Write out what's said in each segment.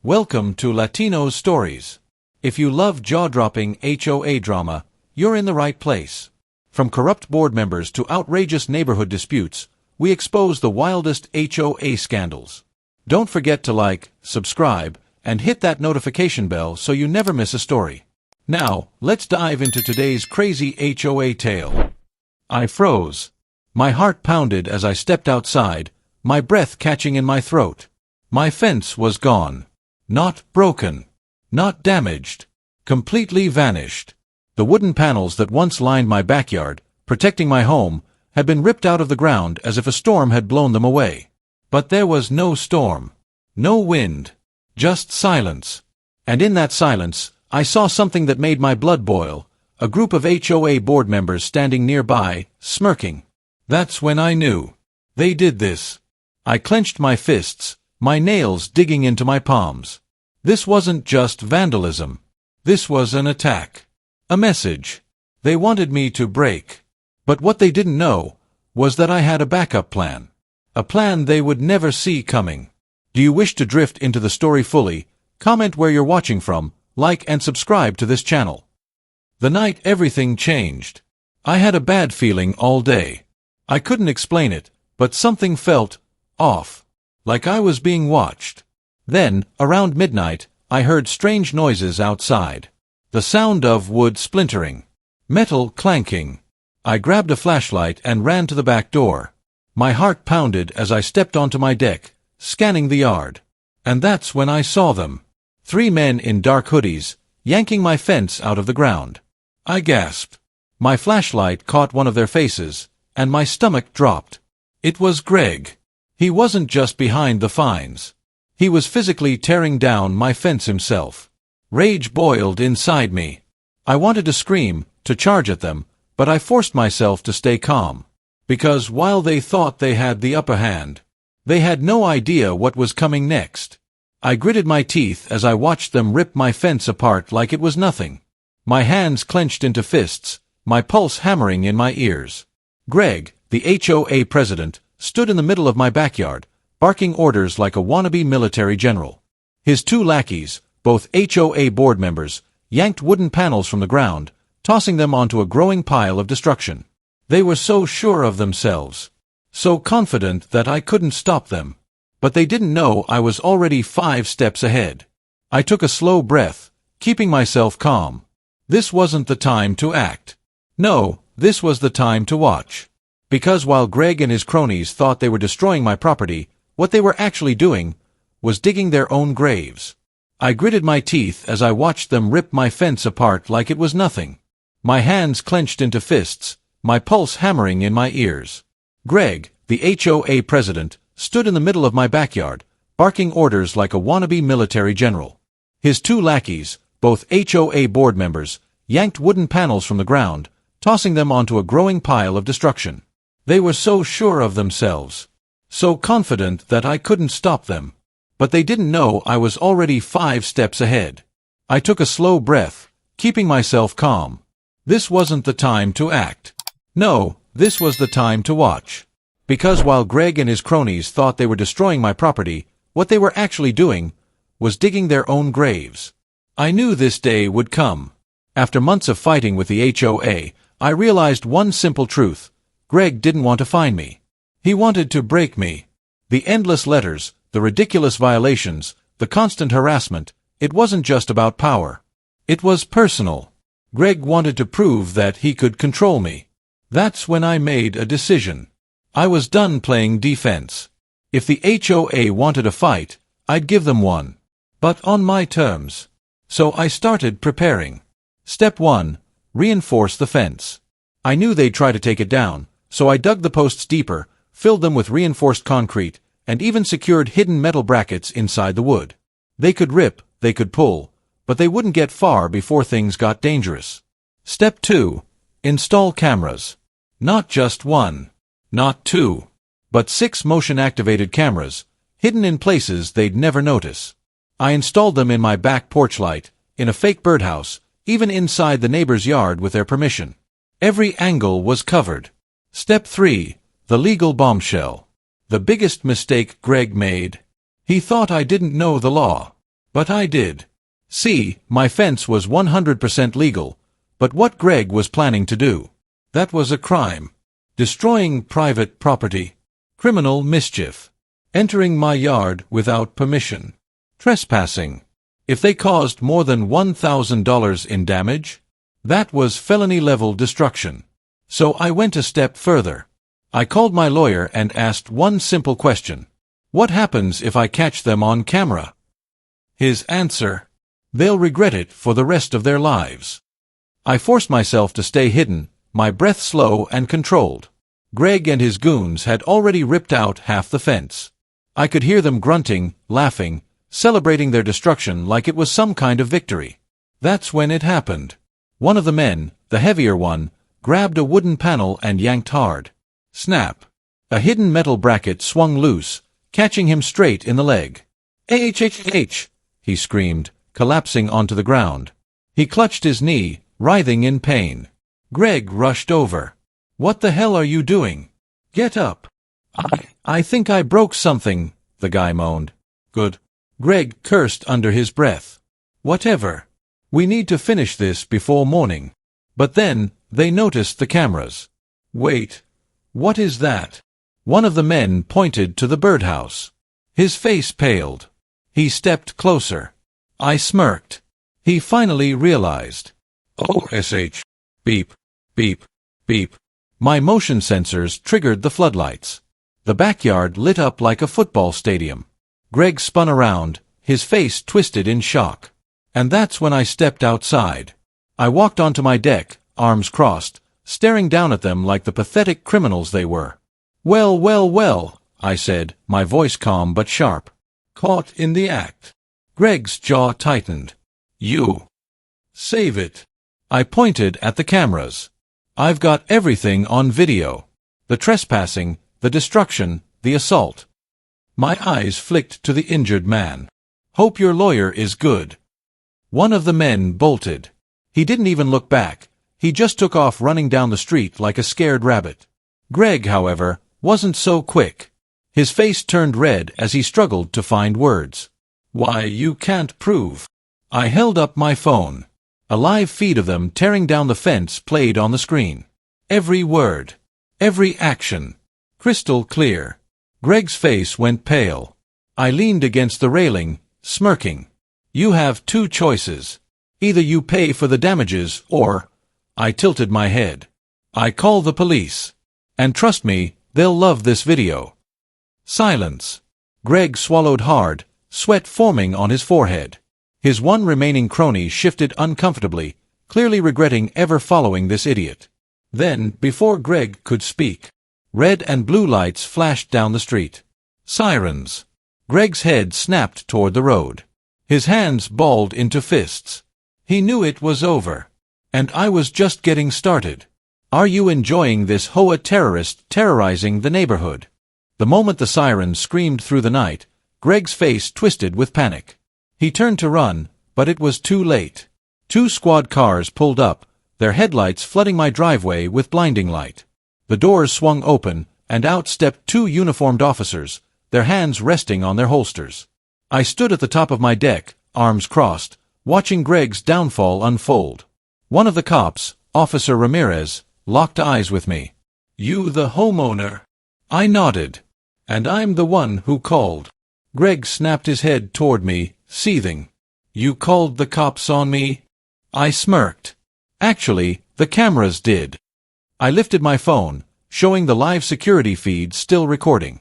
Welcome to Latino Stories. If you love jaw-dropping HOA drama, you're in the right place. From corrupt board members to outrageous neighborhood disputes, we expose the wildest HOA scandals. Don't forget to like, subscribe, and hit that notification bell so you never miss a story. Now, let's dive into today's crazy HOA tale. I froze. My heart pounded as I stepped outside, my breath catching in my throat. My fence was gone. Not broken. Not damaged. Completely vanished. The wooden panels that once lined my backyard, protecting my home, had been ripped out of the ground as if a storm had blown them away. But there was no storm. No wind. Just silence. And in that silence, I saw something that made my blood boil, a group of HOA board members standing nearby, smirking. That's when I knew. They did this. I clenched my fists, my nails digging into my palms. This wasn't just vandalism. This was an attack. A message. They wanted me to break. But what they didn't know was that I had a backup plan. A plan they would never see coming. Do you wish to drift into the story fully? Comment where you're watching from, like and subscribe to this channel. The night everything changed. I had a bad feeling all day. I couldn't explain it, but something felt off. Like I was being watched. Then, around midnight, I heard strange noises outside. The sound of wood splintering. Metal clanking. I grabbed a flashlight and ran to the back door. My heart pounded as I stepped onto my deck, scanning the yard. And that's when I saw them. 3 men in dark hoodies, yanking my fence out of the ground. I gasped. My flashlight caught one of their faces, and my stomach dropped. It was Greg. He wasn't just behind the fines. He was physically tearing down my fence himself. Rage boiled inside me. I wanted to scream, to charge at them, but I forced myself to stay calm. Because while they thought they had the upper hand, they had no idea what was coming next. I gritted my teeth as I watched them rip my fence apart like it was nothing. My hands clenched into fists, my pulse hammering in my ears. Greg, the HOA president, stood in the middle of my backyard, barking orders like a wannabe military general. His 2 lackeys, both HOA board members, yanked wooden panels from the ground, tossing them onto a growing pile of destruction. They were so sure of themselves, so confident that I couldn't stop them. But they didn't know I was already 5 steps ahead. I took a slow breath, keeping myself calm. This wasn't the time to act. No, this was the time to watch. Because while Greg and his cronies thought they were destroying my property, what they were actually doing was digging their own graves. I gritted my teeth as I watched them rip my fence apart like it was nothing. My hands clenched into fists, my pulse hammering in my ears. Greg, the HOA president, stood in the middle of my backyard, barking orders like a wannabe military general. His 2 lackeys, both HOA board members, yanked wooden panels from the ground, tossing them onto a growing pile of destruction. They were so sure of themselves, so confident that I couldn't stop them. But they didn't know I was already 5 steps ahead. I took a slow breath, keeping myself calm. This wasn't the time to act. No, this was the time to watch. Because while Greg and his cronies thought they were destroying my property, what they were actually doing was digging their own graves. I knew this day would come. After months of fighting with the HOA, I realized one simple truth. Greg didn't want to find me. He wanted to break me. The endless letters, the ridiculous violations, the constant harassment, it wasn't just about power. It was personal. Greg wanted to prove that he could control me. That's when I made a decision. I was done playing defense. If the HOA wanted a fight, I'd give them one. But on my terms. So I started preparing. Step 1. Reinforce the fence. I knew they'd try to take it down, so I dug the posts deeper, filled them with reinforced concrete, and even secured hidden metal brackets inside the wood. They could rip, they could pull, but they wouldn't get far before things got dangerous. Step 2. Install cameras. Not just 1. Not 2. But 6 motion-activated cameras, hidden in places they'd never notice. I installed them in my back porch light, in a fake birdhouse, even inside the neighbor's yard with their permission. Every angle was covered. Step 3. The legal bombshell. The biggest mistake Greg made. He thought I didn't know the law. But I did. See, my fence was 100% legal, but what Greg was planning to do, that was a crime. Destroying private property. Criminal mischief. Entering my yard without permission. Trespassing. If they caused more than $1,000 in damage, that was felony-level destruction. So I went a step further. I called my lawyer and asked one simple question. What happens if I catch them on camera? His answer: they'll regret it for the rest of their lives. I forced myself to stay hidden, my breath slow and controlled. Greg and his goons had already ripped out half the fence. I could hear them grunting, laughing, celebrating their destruction like it was some kind of victory. That's when it happened. One of the men, the heavier one, grabbed a wooden panel and yanked hard. Snap! A hidden metal bracket swung loose, catching him straight in the leg. "H!" he screamed, collapsing onto the ground. He clutched his knee, writhing in pain. Greg rushed over. "What the hell are you doing? Get up!" I think I broke something," the guy moaned. "Good." Greg cursed under his breath. "Whatever. We need to finish this before morning." But then, they noticed the cameras. "Wait. What is that?" One of the men pointed to the birdhouse. His face paled. He stepped closer. I smirked. He finally realized. "OSH. Beep. Beep. Beep." My motion sensors triggered the floodlights. The backyard lit up like a football stadium. Greg spun around, his face twisted in shock. And that's when I stepped outside. I walked onto my deck, arms crossed, staring down at them like the pathetic criminals they were. Well, I said, my voice calm but sharp. "Caught in the act." Greg's jaw tightened. "You. Save it." I pointed at the cameras. "I've got everything on video. The trespassing, the destruction, the assault." My eyes flicked to the injured man. "Hope your lawyer is good." One of the men bolted. He didn't even look back. He just took off running down the street like a scared rabbit. Greg, however, wasn't so quick. His face turned red as he struggled to find words. "Why, you can't prove." I held up my phone. A live feed of them tearing down the fence played on the screen. Every word. Every action. Crystal clear. Greg's face went pale. I leaned against the railing, smirking. "You have two choices. Either you pay for the damages or—" I tilted my head. "I call the police. And trust me, they'll love this video." Silence. Greg swallowed hard, sweat forming on his forehead. His one remaining crony shifted uncomfortably, clearly regretting ever following this idiot. Then, before Greg could speak, red and blue lights flashed down the street. Sirens. Greg's head snapped toward the road. His hands balled into fists. He knew it was over. And I was just getting started. "Are you enjoying this HOA terrorist terrorizing the neighborhood?" The moment the sirens screamed through the night, Greg's face twisted with panic. He turned to run, but it was too late. Two squad cars pulled up, their headlights flooding my driveway with blinding light. The doors swung open, and out stepped two uniformed officers, their hands resting on their holsters. I stood at the top of my deck, arms crossed, watching Greg's downfall unfold. One of the cops, Officer Ramirez, locked eyes with me. "You the homeowner?" I nodded. "And I'm the one who called." Greg snapped his head toward me, seething. "You called the cops on me?" I smirked. "Actually, the cameras did." I lifted my phone, showing the live security feed still recording.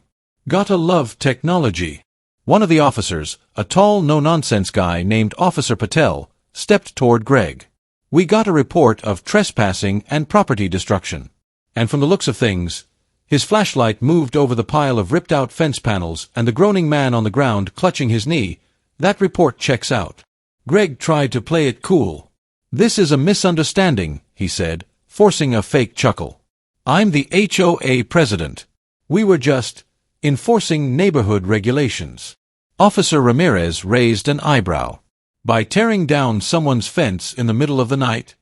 "Gotta love technology." One of the officers, a tall, no-nonsense guy named Officer Patel, stepped toward Greg. "We got a report of trespassing and property destruction." And from the looks of things, his flashlight moved over the pile of ripped-out fence panels and the groaning man on the ground clutching his knee. "That report checks out." Greg tried to play it cool. "This is a misunderstanding," he said, forcing a fake chuckle. "I'm the HOA president. We were just enforcing neighborhood regulations." Officer Ramirez raised an eyebrow. "By tearing down someone's fence in the middle of the night?"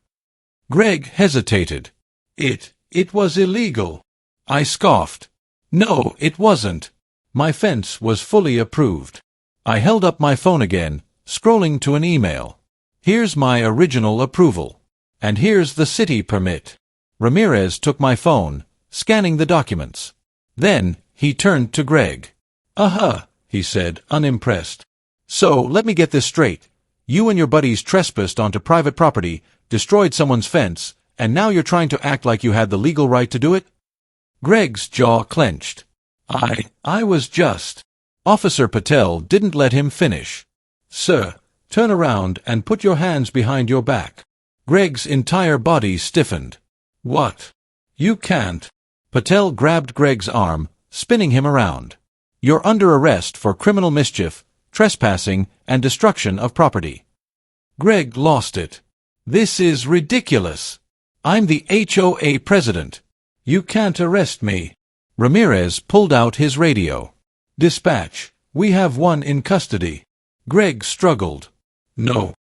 Greg hesitated. It was illegal." I scoffed. "No, it wasn't. My fence was fully approved." I held up my phone again, scrolling to an email. Here's my original approval. And here's the city permit. Ramirez took my phone, scanning the documents. Then, he turned to Greg. He said, unimpressed. So, let me get this straight. You and your buddies trespassed onto private property, destroyed someone's fence, and now you're trying to act like you had the legal right to do it? Greg's jaw clenched. I was just... Officer Patel didn't let him finish. Sir, turn around and put your hands behind your back. Greg's entire body stiffened. What? You can't. Patel grabbed Greg's arm, spinning him around. You're under arrest for criminal mischief, trespassing, and destruction of property. Greg lost it. This is ridiculous. I'm the HOA president. You can't arrest me. Ramirez pulled out his radio. Dispatch, we have one in custody. Greg struggled. No.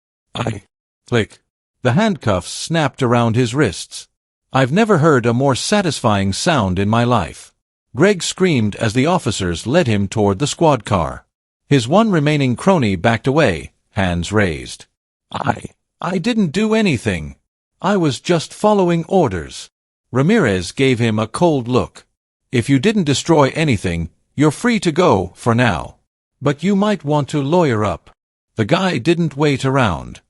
Click. The handcuffs snapped around his wrists. I've never heard a more satisfying sound in my life. Greg screamed as the officers led him toward the squad car. His one remaining crony backed away, hands raised. I didn't do anything. I was just following orders. Ramirez gave him a cold look. If you didn't destroy anything, you're free to go for now. But you might want to lawyer up. The guy didn't wait around.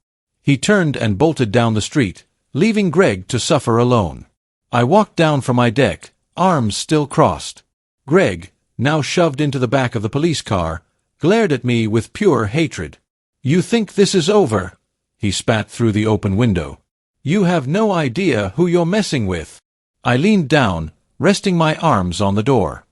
He turned and bolted down the street, leaving Greg to suffer alone. I walked down from my deck, arms still crossed. Greg, now shoved into the back of the police car, glared at me with pure hatred. You think this is over? He spat through the open window. You have no idea who you're messing with. I leaned down, resting my arms on the door.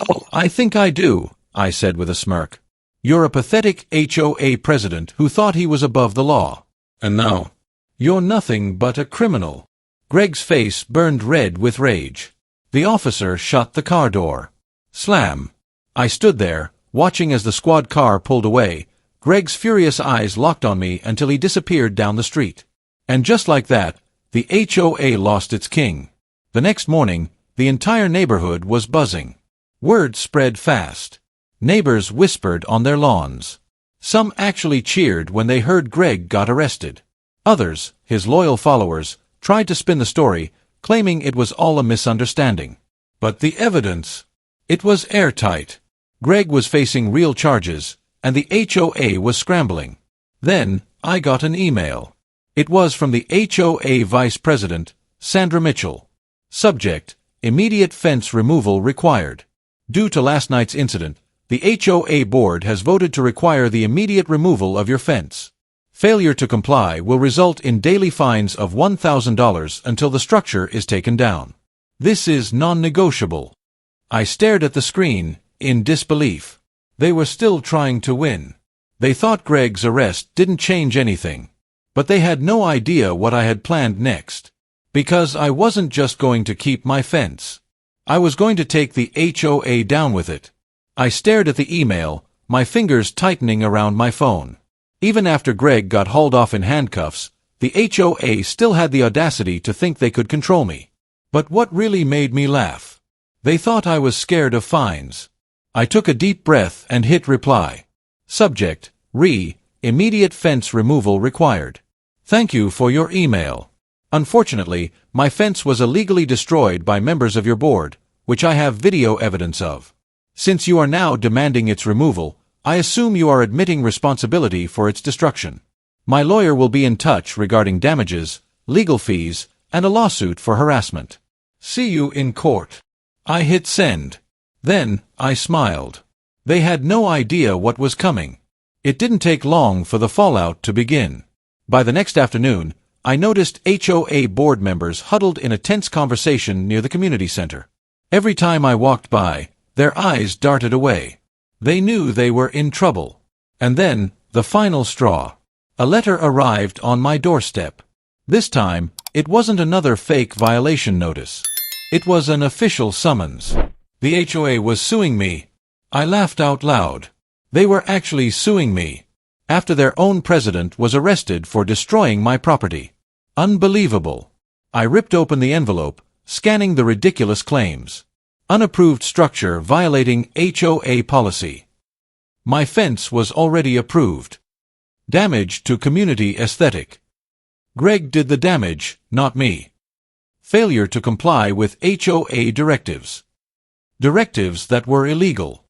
Oh, I think I do, I said with a smirk. You're a pathetic HOA president who thought he was above the law. And now, you're nothing but a criminal. Greg's face burned red with rage. The officer shut the car door. Slam. I stood there, watching as the squad car pulled away. Greg's furious eyes locked on me until he disappeared down the street. And just like that, the HOA lost its king. The next morning, the entire neighborhood was buzzing. Word spread fast. Neighbors whispered on their lawns. Some actually cheered when they heard Greg got arrested. Others, his loyal followers, tried to spin the story, claiming it was all a misunderstanding. But the evidence... It was airtight. Greg was facing real charges, and the HOA was scrambling. Then, I got an email. It was from the HOA Vice President, Sandra Mitchell. Subject, immediate fence removal required. Due to last night's incident, the HOA board has voted to require the immediate removal of your fence. Failure to comply will result in daily fines of $1,000 until the structure is taken down. This is non-negotiable. I stared at the screen, in disbelief. They were still trying to win. They thought Greg's arrest didn't change anything. But they had no idea what I had planned next. Because I wasn't just going to keep my fence. I was going to take the HOA down with it. I stared at the email, my fingers tightening around my phone. Even after Greg got hauled off in handcuffs, the HOA still had the audacity to think they could control me. But what really made me laugh? They thought I was scared of fines. I took a deep breath and hit reply. Subject, immediate fence removal required. Thank you for your email. Unfortunately, my fence was illegally destroyed by members of your board, which I have video evidence of. Since you are now demanding its removal, I assume you are admitting responsibility for its destruction. My lawyer will be in touch regarding damages, legal fees, and a lawsuit for harassment. See you in court. I hit send. Then, I smiled. They had no idea what was coming. It didn't take long for the fallout to begin. By the next afternoon, I noticed HOA board members huddled in a tense conversation near the community center. Every time I walked by, their eyes darted away. They knew they were in trouble. And then, the final straw. A letter arrived on my doorstep. This time, it wasn't another fake violation notice. It was an official summons. The HOA was suing me. I laughed out loud. They were actually suing me. After their own president was arrested for destroying my property. Unbelievable. I ripped open the envelope, scanning the ridiculous claims. Unapproved structure violating HOA policy. My fence was already approved. Damage to community aesthetic. Greg did the damage, not me. Failure to comply with HOA directives. Directives that were illegal.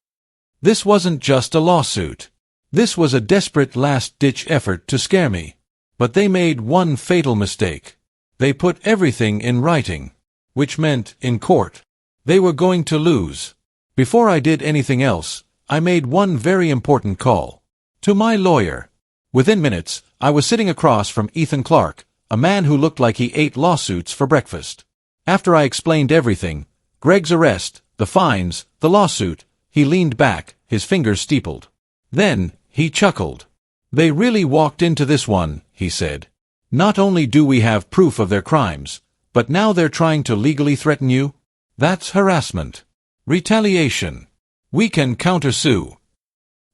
This wasn't just a lawsuit. This was a desperate last-ditch effort to scare me. But they made one fatal mistake. They put everything in writing, which meant, in court, they were going to lose. Before I did anything else, I made one very important call. To my lawyer. Within minutes, I was sitting across from Ethan Clark, a man who looked like he ate lawsuits for breakfast. After I explained everything, Greg's arrest, the fines, the lawsuit, he leaned back, his fingers steepled. Then, he chuckled. They really walked into this one, he said. Not only do we have proof of their crimes, but now they're trying to legally threaten you? That's harassment. Retaliation. We can countersue.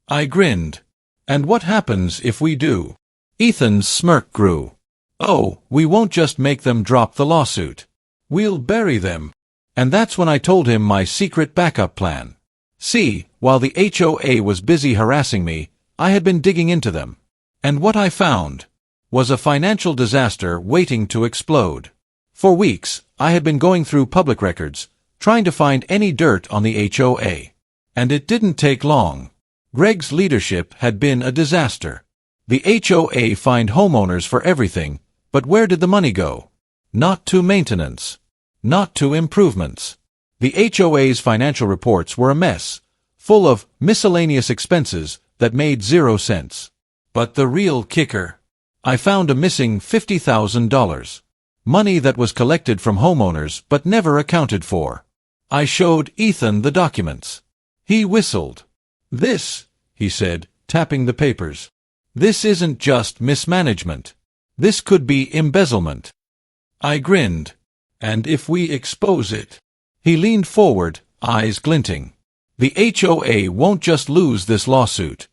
I grinned. And what happens if we do? Ethan's smirk grew. Oh, we won't just make them drop the lawsuit. We'll bury them. And that's when I told him my secret backup plan. See, while the HOA was busy harassing me, I had been digging into them. And what I found was a financial disaster waiting to explode. For weeks, I had been going through public records, trying to find any dirt on the HOA. And it didn't take long. Greg's leadership had been a disaster. The HOA fined homeowners for everything, but where did the money go? Not to maintenance. Not to improvements. The HOA's financial reports were a mess, full of miscellaneous expenses that made 0 sense. But the real kicker. I found a missing $50,000. Money that was collected from homeowners but never accounted for. I showed Ethan the documents. He whistled. This, he said, tapping the papers. This isn't just mismanagement. This could be embezzlement. I grinned. And if we expose it? He leaned forward, eyes glinting. The HOA won't just lose this lawsuit.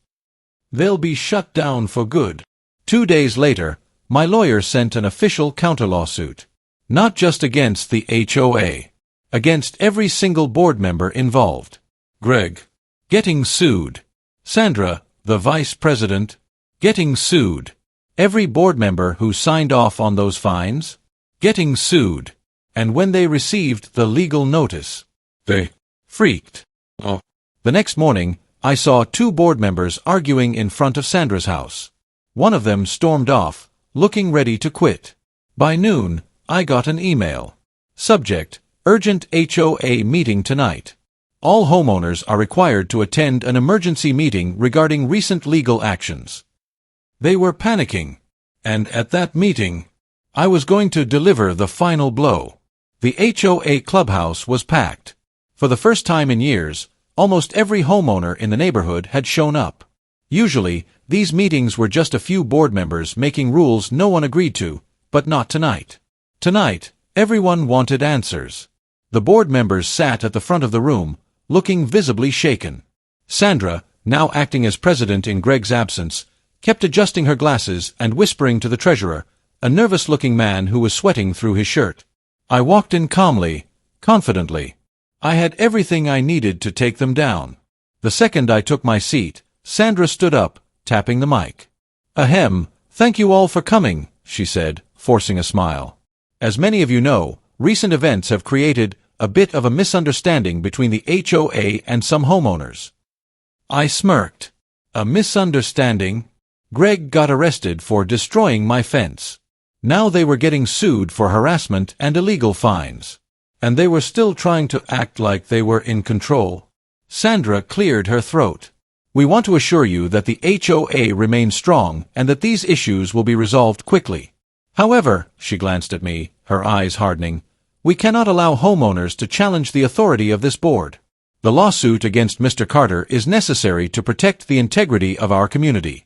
They'll be shut down for good. 2 days later, my lawyer sent an official counter-lawsuit. Not just against the HOA. Against every single board member involved. Greg. Getting sued. Sandra, the vice president. Getting sued. Every board member who signed off on those fines. Getting sued. And when they received the legal notice, they freaked. Oh. The next morning, I saw 2 board members arguing in front of Sandra's house. One of them stormed off, looking ready to quit. By noon, I got an email. Subject, urgent HOA meeting tonight. All homeowners are required to attend an emergency meeting regarding recent legal actions. They were panicking. And at that meeting, I was going to deliver the final blow. The HOA clubhouse was packed. For the first time in years, almost every homeowner in the neighborhood had shown up. Usually, these meetings were just a few board members making rules no one agreed to, but not tonight. Tonight, everyone wanted answers. The board members sat at the front of the room, looking visibly shaken. Sandra, now acting as president in Greg's absence, kept adjusting her glasses and whispering to the treasurer, a nervous-looking man who was sweating through his shirt. I walked in calmly, confidently. I had everything I needed to take them down. The second I took my seat, Sandra stood up, tapping the mic. Ahem, thank you all for coming, she said, forcing a smile. As many of you know, recent events have created a bit of a misunderstanding between the HOA and some homeowners. I smirked. A misunderstanding? Greg got arrested for destroying my fence. Now they were getting sued for harassment and illegal fines. And they were still trying to act like they were in control. Sandra cleared her throat. We want to assure you that the HOA remains strong and that these issues will be resolved quickly. However, she glanced at me, her eyes hardening, we cannot allow homeowners to challenge the authority of this board. The lawsuit against Mr. Carter is necessary to protect the integrity of our community.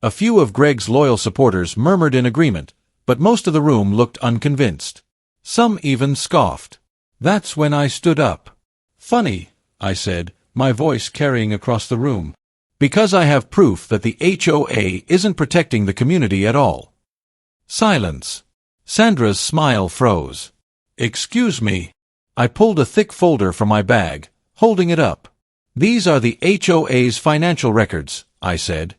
A few of Greg's loyal supporters murmured in agreement, but most of the room looked unconvinced. Some even scoffed. That's when I stood up. Funny, I said, my voice carrying across the room. Because I have proof that the HOA isn't protecting the community at all. Silence. Sandra's smile froze. Excuse me. I pulled a thick folder from my bag, holding it up. These are the HOA's financial records, I said.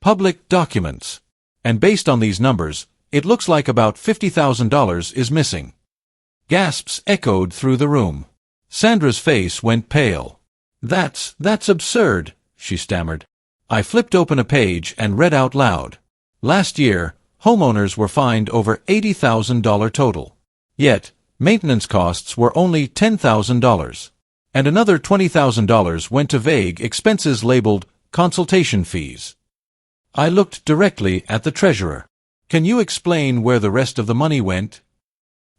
public documents. And based on these numbers, it looks like about $50,000 is missing. Gasps echoed through the room. Sandra's face went pale. That's absurd, she stammered. I flipped open a page and read out loud. Last year, homeowners were fined over $80,000 total. Yet, maintenance costs were only $10,000. And another $20,000 went to vague expenses labeled consultation fees. I looked directly at the treasurer. Can you explain where the rest of the money went?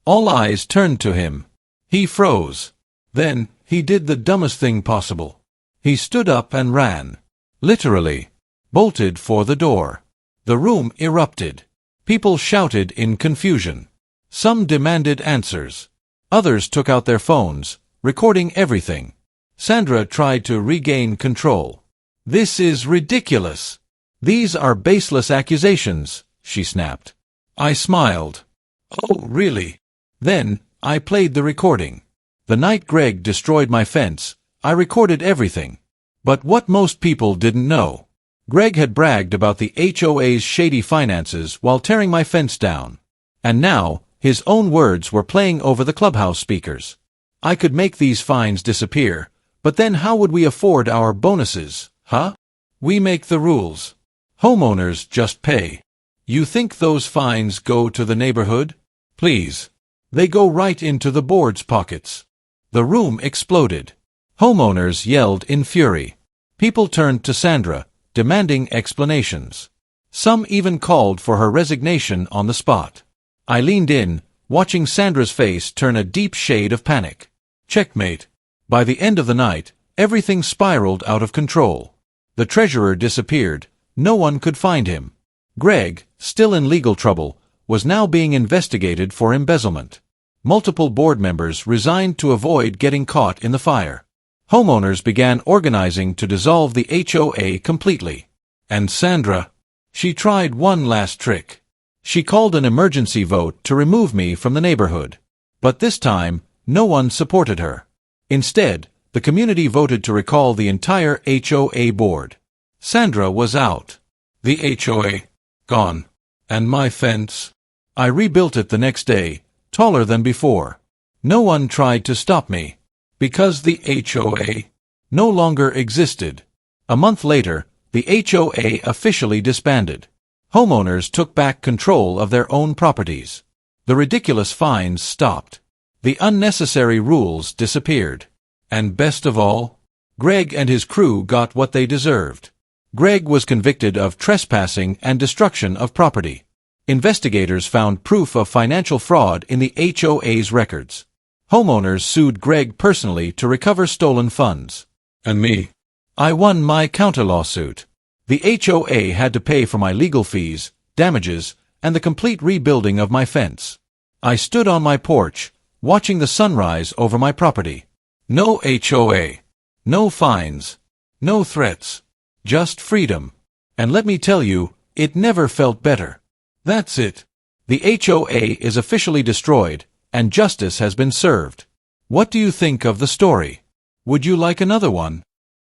All eyes turned to him. He froze. Then, he did the dumbest thing possible. He stood up and ran. Literally. Bolted for the door. The room erupted. People shouted in confusion. Some demanded answers. Others took out their phones, recording everything. Sandra tried to regain control. This is ridiculous. These are baseless accusations, she snapped. I smiled. Oh, really? Then, I played the recording. The night Greg destroyed my fence, I recorded everything. But what most people didn't know. Greg had bragged about the HOA's shady finances while tearing my fence down. And now, his own words were playing over the clubhouse speakers. I could make these fines disappear, but then how would we afford our bonuses, huh? We make the rules. Homeowners just pay. You think those fines go to the neighborhood? Please. They go right into the board's pockets. The room exploded. Homeowners yelled in fury. People turned to Sandra, demanding explanations. Some even called for her resignation on the spot. I leaned in, watching Sandra's face turn a deep shade of panic. Checkmate. By the end of the night, everything spiraled out of control. The treasurer disappeared. No one could find him. Greg, still in legal trouble, was now being investigated for embezzlement. Multiple board members resigned to avoid getting caught in the fire. Homeowners began organizing to dissolve the HOA completely. And Sandra? She tried one last trick. She called an emergency vote to remove me from the neighborhood. But this time, no one supported her. Instead, the community voted to recall the entire HOA board. Sandra was out. The HOA, gone. And my fence? I rebuilt it the next day, taller than before. No one tried to stop me. Because the HOA no longer existed. A month later, the HOA officially disbanded. Homeowners took back control of their own properties. The ridiculous fines stopped. The unnecessary rules disappeared. And best of all, Greg and his crew got what they deserved. Greg was convicted of trespassing and destruction of property. Investigators found proof of financial fraud in the HOA's records. Homeowners sued Greg personally to recover stolen funds. And me? I won my counter-lawsuit. The HOA had to pay for my legal fees, damages, and the complete rebuilding of my fence. I stood on my porch, watching the sunrise over my property. No HOA. No fines. No threats. Just freedom. And let me tell you, it never felt better. That's it. The HOA is officially destroyed, and justice has been served. What do you think of the story? Would you like another one?